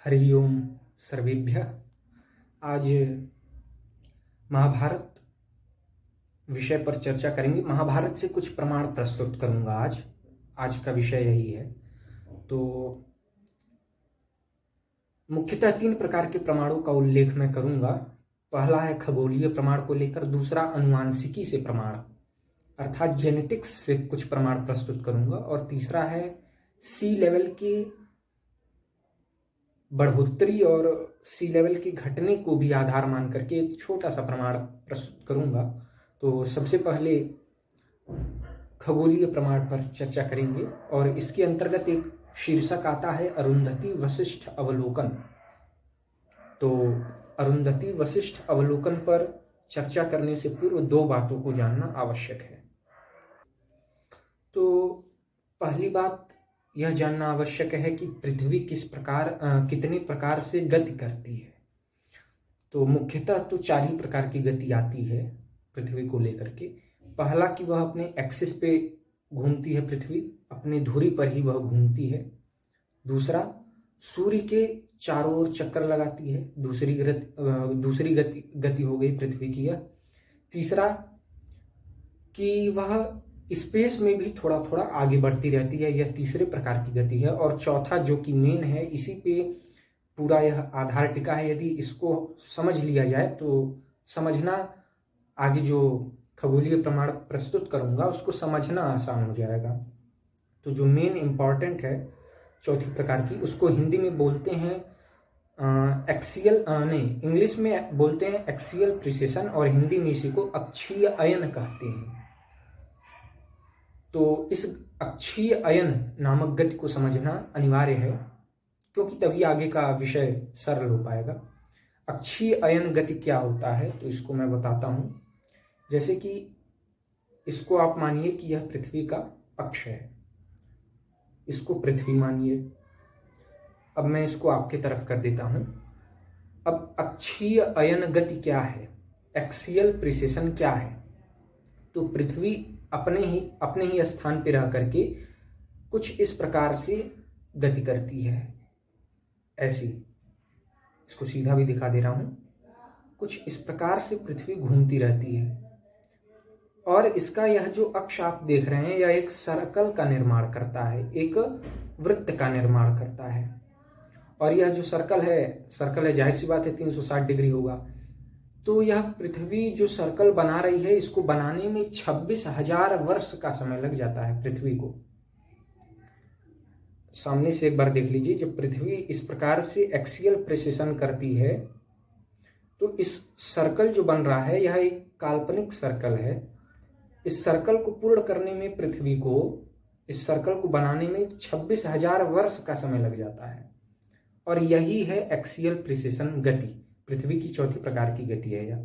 हरि ओम सर्वेभ्यः। आज महाभारत विषय पर चर्चा करेंगे। महाभारत से कुछ प्रमाण प्रस्तुत करूंगा। आज का विषय यही है। तो मुख्यतः 3 प्रकार के प्रमाणों का उल्लेख मैं करूंगा। पहला है खगोलीय प्रमाण को लेकर, दूसरा अनुवांशिकी से प्रमाण अर्थात जेनेटिक्स से कुछ प्रमाण प्रस्तुत करूंगा, और तीसरा है सी लेवल की बढ़ोतरी और सी लेवल के घटने को भी आधार मान करके एक छोटा सा प्रमाण प्रस्तुत करूंगा। तो सबसे पहले खगोलीय प्रमाण पर चर्चा करेंगे, और इसके अंतर्गत एक शीर्षक आता है अरुंधति वशिष्ठ अवलोकन। तो अरुंधति वशिष्ठ अवलोकन पर चर्चा करने से पूर्व 2 बातों को जानना आवश्यक है। तो पहली बात यह जानना आवश्यक है कि पृथ्वी कितने प्रकार से गति करती है। तो मुख्यतः तो 4 ही प्रकार की गति आती है पृथ्वी को लेकर के। पहला कि वह अपने एक्सिस पे घूमती है, पृथ्वी अपने धुरी पर ही वह घूमती है। दूसरा, सूर्य के चारों ओर चक्कर लगाती है। दूसरी गति हो गई पृथ्वी की यह। तीसरा कि वह स्पेस में भी थोड़ा थोड़ा आगे बढ़ती रहती है, यह तीसरे प्रकार की गति है। और चौथा जो कि मेन है, इसी पे पूरा यह आधार टिका है। यदि इसको समझ लिया जाए तो समझना, आगे जो खगोलीय प्रमाण प्रस्तुत करूंगा उसको समझना आसान हो जाएगा। तो जो मेन इंपॉर्टेंट है चौथी प्रकार की, उसको हिंदी में बोलते हैं इंग्लिश में बोलते हैं एक्सियल प्रिसेशन, और हिंदी में इसी को अक्षीय अयन कहते हैं। तो इस अक्षीय अयन नामक गति को समझना अनिवार्य है, क्योंकि तभी आगे का विषय सरल हो पाएगा। अक्षीय अयन गति क्या होता है तो इसको मैं बताता हूं। जैसे कि इसको आप मानिए कि यह पृथ्वी का अक्ष है, इसको पृथ्वी मानिए। अब मैं इसको आपके तरफ कर देता हूं। अब अक्षीय अयन गति क्या है, एक्सियल प्रिसेशन क्या है? तो पृथ्वी अपने ही स्थान पर रह करके कुछ इस प्रकार से गति करती है। ऐसी, इसको सीधा भी दिखा दे रहा हूं। कुछ इस प्रकार से पृथ्वी घूमती रहती है, और इसका यह जो अक्ष आप देख रहे हैं, यह एक सर्कल का निर्माण करता है, एक वृत्त का निर्माण करता है। और यह जो सर्कल है जाहिर सी बात है 360 डिग्री होगा। तो यह पृथ्वी जो सर्कल बना रही है, इसको बनाने में 26,000 वर्ष का समय लग जाता है पृथ्वी को। सामने से एक बार देख लीजिए, जब पृथ्वी इस प्रकार से एक्सियल प्रिसेशन करती है तो इस सर्कल जो बन रहा है, यह एक काल्पनिक सर्कल है। इस सर्कल को पूर्ण करने में पृथ्वी को, इस सर्कल को बनाने में 26,000 वर्ष का समय लग जाता है। और यही है एक्सियल प्रिसेशन गति, पृथ्वी की चौथी प्रकार की गति है यह।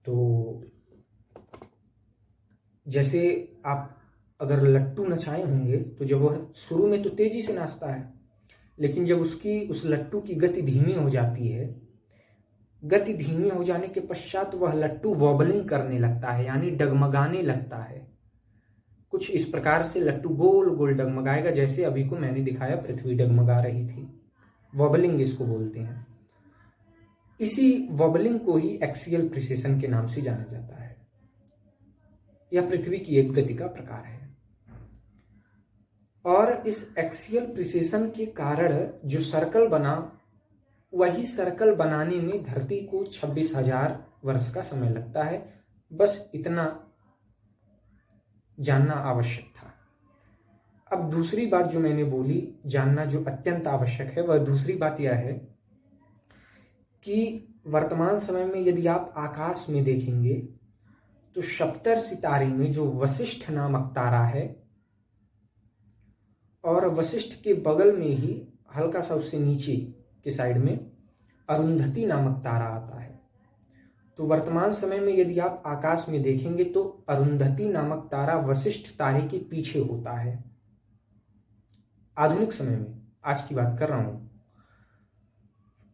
तो जैसे आप अगर लट्टू नचाए होंगे, तो जब वह शुरू में तो तेजी से नाचता है, लेकिन जब उस लट्टू की गति धीमी हो जाती है, गति धीमी हो जाने के पश्चात वह लट्टू वॉबलिंग करने लगता है, यानी डगमगाने लगता है। कुछ इस प्रकार से लट्टू गोल गोल डगमगाएगा, जैसे अभी को मैंने दिखाया पृथ्वी डगमगा रही थी। वॉबलिंग इसको बोलते हैं। इसी वॉबलिंग को ही एक्सियल प्रिसेशन के नाम से जाना जाता है। यह पृथ्वी की एक गति का प्रकार है। और इस एक्सियल प्रिसेशन के कारण जो सर्कल बना, वही सर्कल बनाने में धरती को 26,000 वर्ष का समय लगता है। बस इतना जानना आवश्यक था। अब दूसरी बात जो मैंने बोली, जानना जो अत्यंत आवश्यक है, वह दूसरी बात यह है कि वर्तमान समय में यदि आप आकाश में देखेंगे तो सप्तर सितारे में जो वशिष्ठ नामक तारा है, और वशिष्ठ के बगल में ही हल्का सा उससे नीचे के साइड में अरुंधति नामक तारा आता है। तो वर्तमान समय में यदि आप आकाश में देखेंगे तो अरुंधति नामक तारा वशिष्ठ तारे के पीछे होता है। आधुनिक समय में, आज की बात कर रहा हूं,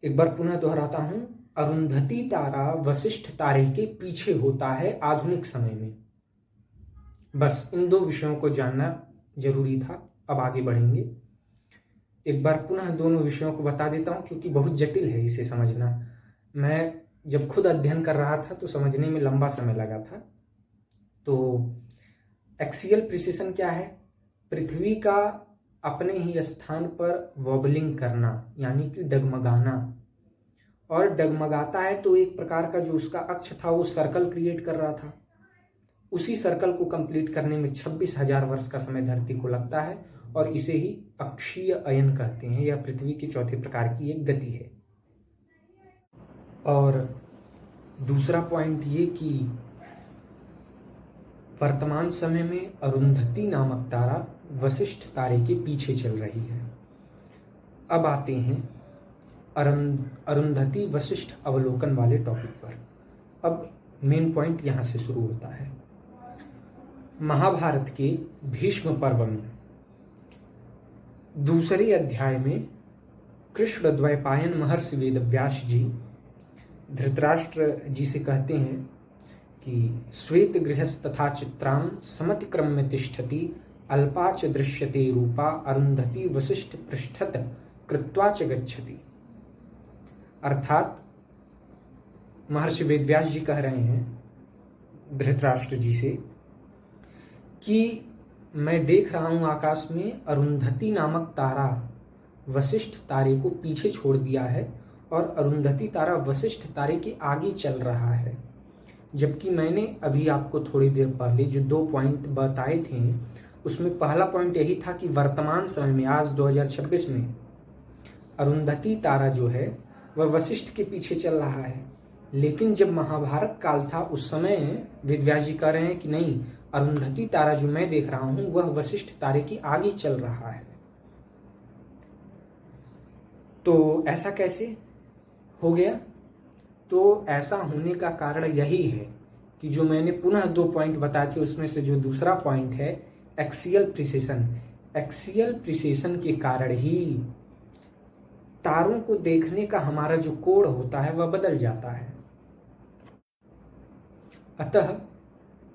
एक बार पुनः दोहराता हूं, अरुंधति तारा वशिष्ठ तारे के पीछे होता है आधुनिक समय में। बस इन 2 विषयों को जानना जरूरी था। अब आगे बढ़ेंगे। एक बार पुनः दोनों विषयों को बता देता हूँ, क्योंकि बहुत जटिल है इसे समझना। मैं जब खुद अध्ययन कर रहा था तो समझने में लंबा समय लगा था। तो एक्सियल प्रिसिशन क्या है? पृथ्वी का अपने ही स्थान पर वॉबलिंग करना, यानी कि डगमगाना। और डगमगाता है तो एक प्रकार का जो उसका अक्ष था वो सर्कल क्रिएट कर रहा था। उसी सर्कल को कंप्लीट करने में 26,000 वर्ष का समय धरती को लगता है, और इसे ही अक्षीय अयन कहते हैं। यह पृथ्वी के चौथे प्रकार की एक गति है। और दूसरा पॉइंट ये कि वर्तमान समय में अरुंधति नामक तारा वशिष्ठ तारे के पीछे चल रही है। अब आते हैं अरुंधति वशिष्ठ अवलोकन वाले टॉपिक पर। अब मेन पॉइंट यहाँ से शुरू होता है। महाभारत के भीष्म पर्व में दूसरे अध्याय में कृष्ण द्वैपायन महर्षि वेदव्यास जी धृतराष्ट्र जी से कहते हैं कि श्वेत गृहस् तथा चित्रां समतिक्रम्य तिष्ठति अल्पा च दृश्यते रूपा अरुंधति वशिष्ठ पृष्ठत कृत्वा च गच्छति। अर्थात महर्षि वेदव्यास जी कह रहे हैं धृतराष्ट्र जी से कि मैं देख रहा हूं आकाश में अरुंधति नामक तारा वशिष्ठ तारे को पीछे छोड़ दिया है, और अरुंधति तारा वशिष्ठ तारे के आगे चल रहा है। जबकि मैंने अभी आपको थोड़ी देर पहले जो 2 पॉइंट बताए थे, उसमें पहला पॉइंट यही था कि वर्तमान समय में आज 2026 में अरुंधति तारा जो है वह वशिष्ठ के पीछे चल रहा है। लेकिन जब महाभारत काल था उस समय वेदव्यास जी कह रहे हैं कि नहीं, अरुंधति तारा जो मैं देख रहा हूं वह वशिष्ठ तारे के आगे चल रहा है। तो ऐसा कैसे हो गया? तो ऐसा होने का कारण यही है कि जो मैंने पुनः 2 पॉइंट बताए थे उसमें से जो दूसरा पॉइंट है एक्सियल प्रिसिशन। एक्सियल प्रिसिशन के कारण ही तारों को देखने का हमारा जो कोण होता है वह बदल जाता है। अतः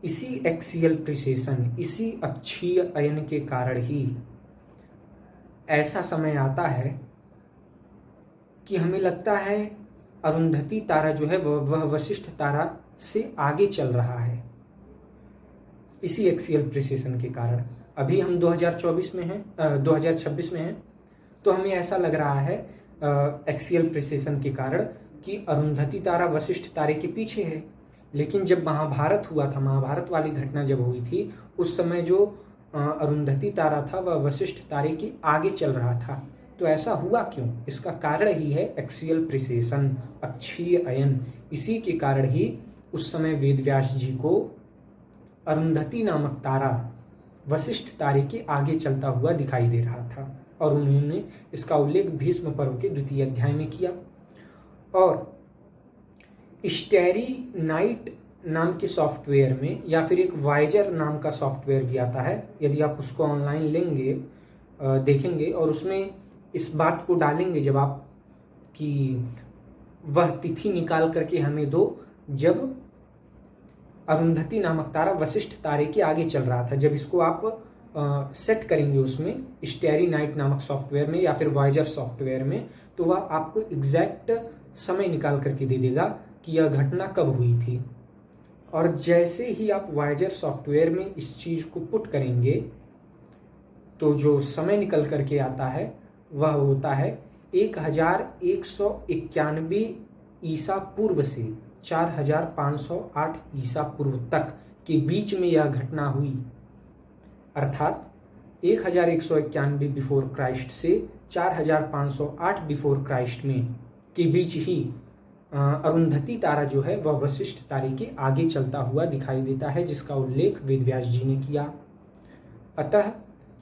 इसी एक्सियल प्रिसिशन, इसी अक्षीय अयन के कारण ही ऐसा समय आता है कि हमें लगता है अरुंधति तारा जो है वह वशिष्ठ तारा से आगे चल रहा है, इसी एक्सियल प्रिसिशन के कारण। अभी हम 2024 में हैं, 2026 में हैं, तो हमें ऐसा लग रहा है एक्सियल प्रिसिशन के कारण कि अरुंधति तारा वशिष्ठ तारे के पीछे है। लेकिन जब महाभारत हुआ था, महाभारत वाली घटना जब हुई थी, उस समय जो अरुंधति तारा था वह वशिष्ठ तारे के आगे चल रहा था। तो ऐसा हुआ क्यों? इसका कारण ही है एक्सियल प्रिसिशन, अक्षीय अयन। इसी के कारण ही उस समय वेदव्यास जी को अरुंधति नामक तारा वशिष्ठ तारे के आगे चलता हुआ दिखाई दे रहा था, और उन्होंने इसका उल्लेख भीष्म पर्व के 2 अध्याय में किया। और स्टेरी नाइट नाम के सॉफ्टवेयर में, या फिर एक वाइजर नाम का सॉफ्टवेयर भी आता है, यदि आप उसको ऑनलाइन लेंगे, देखेंगे और उसमें इस बात को डालेंगे जब आप कि वह तिथि निकाल करके हमें दो जब अरुंधति नामक तारा वशिष्ठ तारे के आगे चल रहा था। जब इसको आप सेट करेंगे उसमें स्टेरी नाइट नामक सॉफ्टवेयर में या फिर वाइजर सॉफ्टवेयर में, तो वह आपको एग्जैक्ट समय निकाल करके दे देगा कि यह घटना कब हुई थी। और जैसे ही आप वाइजर सॉफ्टवेयर में इस चीज़ को पुट करेंगे तो जो समय निकल करके आता है वह होता है 1191 ईसा पूर्व से 4508 ईसा पूर्व तक के बीच में यह घटना हुई। अर्थात 1191 बिफोर क्राइस्ट से 4508 बिफोर क्राइस्ट में के बीच ही अरुंधति तारा जो है वह वशिष्ठ तारे के आगे चलता हुआ दिखाई देता है, जिसका उल्लेख वेदव्यास जी ने किया। अतः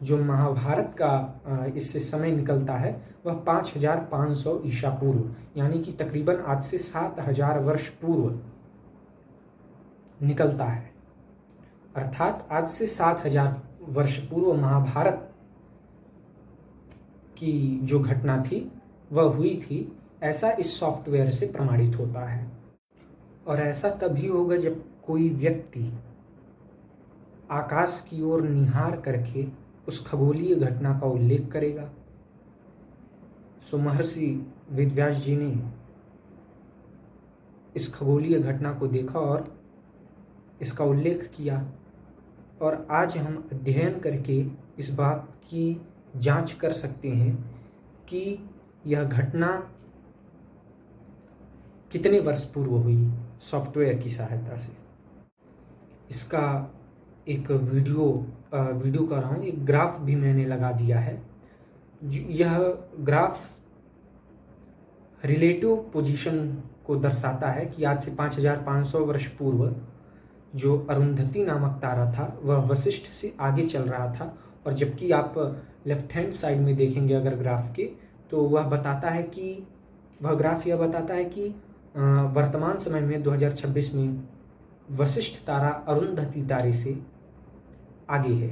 जो महाभारत का इससे समय निकलता है वह 5500 ईसा पूर्व, यानी कि तकरीबन आज से 7000 वर्ष पूर्व निकलता है। अर्थात आज से 7000 वर्ष पूर्व महाभारत की जो घटना थी वह हुई थी, ऐसा इस सॉफ्टवेयर से प्रमाणित होता है। और ऐसा तभी होगा जब कोई व्यक्ति आकाश की ओर निहार करके उस खगोलीय घटना का उल्लेख करेगा। सो महर्षि वेदव्यास जी ने इस खगोलीय घटना को देखा और इसका उल्लेख किया, और आज हम अध्ययन करके इस बात की जांच कर सकते हैं कि यह घटना कितने वर्ष पूर्व हुई सॉफ्टवेयर की सहायता से। इसका एक वीडियो कर रहा हूँ, एक ग्राफ भी मैंने लगा दिया है। यह ग्राफ रिलेटिव पोजीशन को दर्शाता है कि आज से 5500 वर्ष पूर्व जो अरुंधति नामक तारा था वह वशिष्ठ से आगे चल रहा था, और जबकि आप लेफ्ट हैंड साइड में देखेंगे अगर ग्राफ के, तो वह बताता है कि वह ग्राफ यह बताता है कि वर्तमान समय में 2026 में वशिष्ठ तारा अरुंधति तारे से आगे है,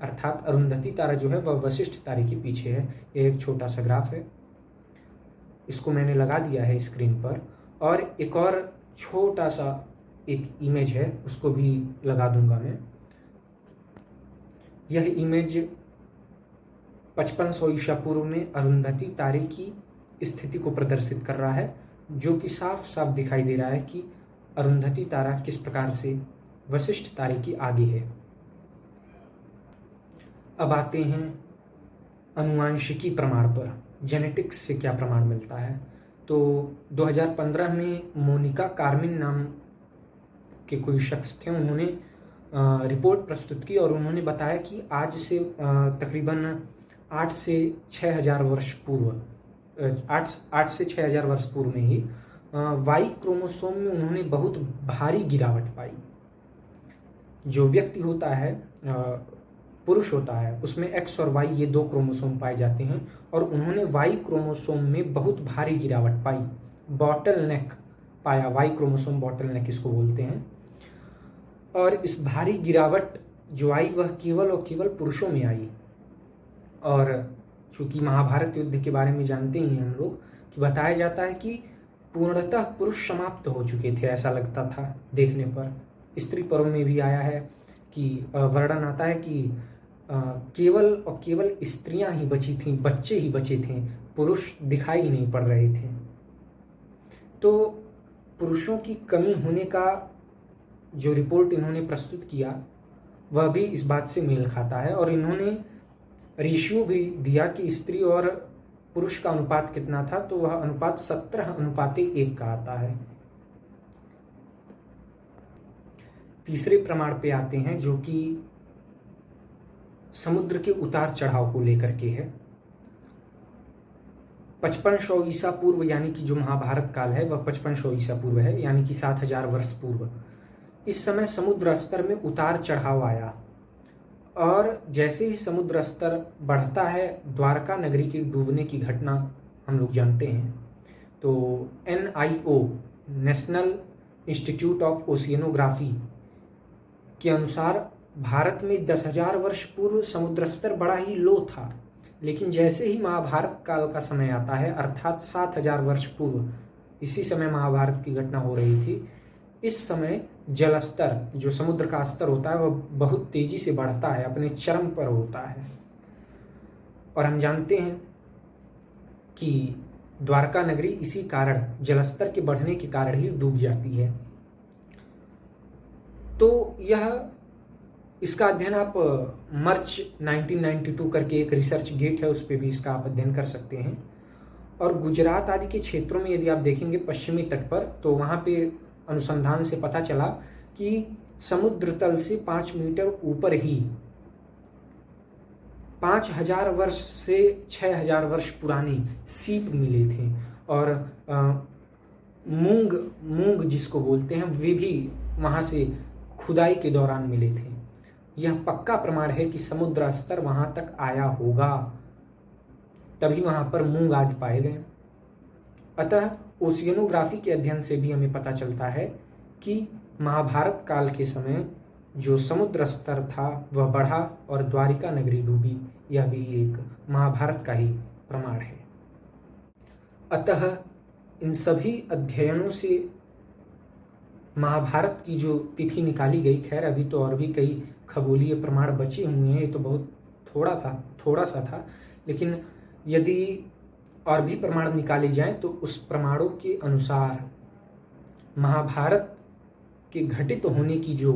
अर्थात अरुंधति तारा जो है वह वशिष्ठ तारे के पीछे है। यह एक छोटा सा ग्राफ है, इसको मैंने लगा दिया है स्क्रीन पर, और एक और छोटा सा एक इमेज है उसको भी लगा दूंगा मैं। यह इमेज 5500 ईसा पूर्व में अरुंधति तारे की स्थिति को प्रदर्शित कर रहा है, जो कि साफ साफ दिखाई दे रहा है कि अरुंधति तारा किस प्रकार से वशिष्ठ तारे की आगे है। अब आते हैं अनुवांशिकी प्रमाण पर, जेनेटिक्स से क्या प्रमाण मिलता है। तो 2015 में मोनिका कार्मिन नाम के कोई शख्स थे, उन्होंने रिपोर्ट प्रस्तुत की और उन्होंने बताया कि आज से तकरीबन 8 से 6000 वर्ष पूर्व 8 से 6000 वर्ष पूर्व में ही वाई क्रोमोसोम में उन्होंने बहुत भारी गिरावट पाई। जो व्यक्ति होता है, पुरुष होता है, उसमें एक्स और वाई ये 2 क्रोमोसोम पाए जाते हैं, और उन्होंने वाई क्रोमोसोम में बहुत भारी गिरावट पाई, बॉटल नेक पाया। वाई क्रोमोसोम बॉटल नेक इसको बोलते हैं। और इस भारी गिरावट जो आई वह केवल और केवल पुरुषों में आई। और चूंकि महाभारत युद्ध के बारे में जानते ही हैं हम लोग कि बताया जाता है कि पूर्णतः पुरुष समाप्त हो चुके थे, ऐसा लगता था देखने पर। स्त्री पर्व में भी आया है कि वर्णन आता है कि केवल और केवल स्त्रियां ही बची थीं, बच्चे ही बचे थे, पुरुष दिखाई नहीं पड़ रहे थे। तो पुरुषों की कमी होने का जो रिपोर्ट इन्होंने प्रस्तुत किया वह भी इस बात से मेल खाता है, और इन्होंने रेशियो भी दिया कि स्त्री और पुरुष का अनुपात कितना था, तो वह अनुपात 17:1 का आता है। तीसरे प्रमाण पे आते हैं जो कि समुद्र के उतार चढ़ाव को लेकर के है। 5500 ईसा पूर्व यानी कि जो महाभारत काल है वह 5500 ईसा पूर्व है, यानी कि 7000 वर्ष पूर्व। इस समय समुद्र स्तर में उतार चढ़ाव आया, और जैसे ही समुद्र स्तर बढ़ता है, द्वारका नगरी के डूबने की घटना हम लोग जानते हैं। तो NIO national institute of oceanography के अनुसार भारत में 10,000 वर्ष पूर्व समुद्र स्तर बड़ा ही लो था, लेकिन जैसे ही महाभारत काल का समय आता है, अर्थात 7000 वर्ष पूर्व, इसी समय महाभारत की घटना हो रही थी। इस समय जल स्तर, जो समुद्र का स्तर होता है, वह बहुत तेजी से बढ़ता है, अपने चरम पर होता है। और हम जानते हैं कि द्वारका नगरी इसी कारण, जलस्तर के बढ़ने के कारण ही डूब जाती है। तो इसका अध्ययन आप मार्च 1992 करके एक रिसर्च गेट है, उस पर भी इसका आप अध्ययन कर सकते हैं। और गुजरात आदि के क्षेत्रों में यदि आप देखेंगे पश्चिमी तट पर, तो वहाँ पे अनुसंधान से पता चला कि समुद्र तल से 5 मीटर ऊपर ही 5000 वर्ष से 6000 वर्ष पुरानी सीप मिले थे, और मूंग जिसको बोलते हैं, वे भी वहाँ से खुदाई के दौरान मिले थे। यह पक्का प्रमाण है कि समुद्र स्तर वहां तक आया होगा, तभी वहां पर मूंग आदि पाए गए। अतः ओशियनोग्राफी के अध्ययन से भी हमें पता चलता है कि महाभारत काल के समय जो समुद्र स्तर था वह बढ़ा और द्वारिका नगरी डूबी। यह भी एक महाभारत का ही प्रमाण है। अतः इन सभी अध्ययनों से महाभारत की जो तिथि निकाली गई, खैर अभी तो और भी कई खगोलीय प्रमाण बचे हुए हैं, ये तो बहुत थोड़ा सा था, लेकिन यदि और भी प्रमाण निकाले जाएं तो उस प्रमाणों के अनुसार महाभारत के घटित होने की जो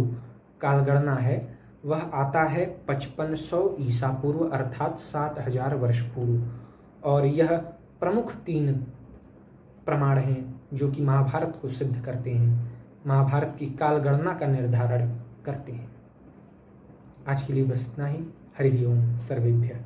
कालगणना है वह आता है 5500 ईसा पूर्व अर्थात 7000 वर्ष पूर्व। और यह प्रमुख 3 प्रमाण हैं जो कि महाभारत को सिद्ध करते हैं, महाभारत की कालगणना का निर्धारण करते हैं। आज के लिए बस इतना ही। हरि ओम सर्वेभ्यः।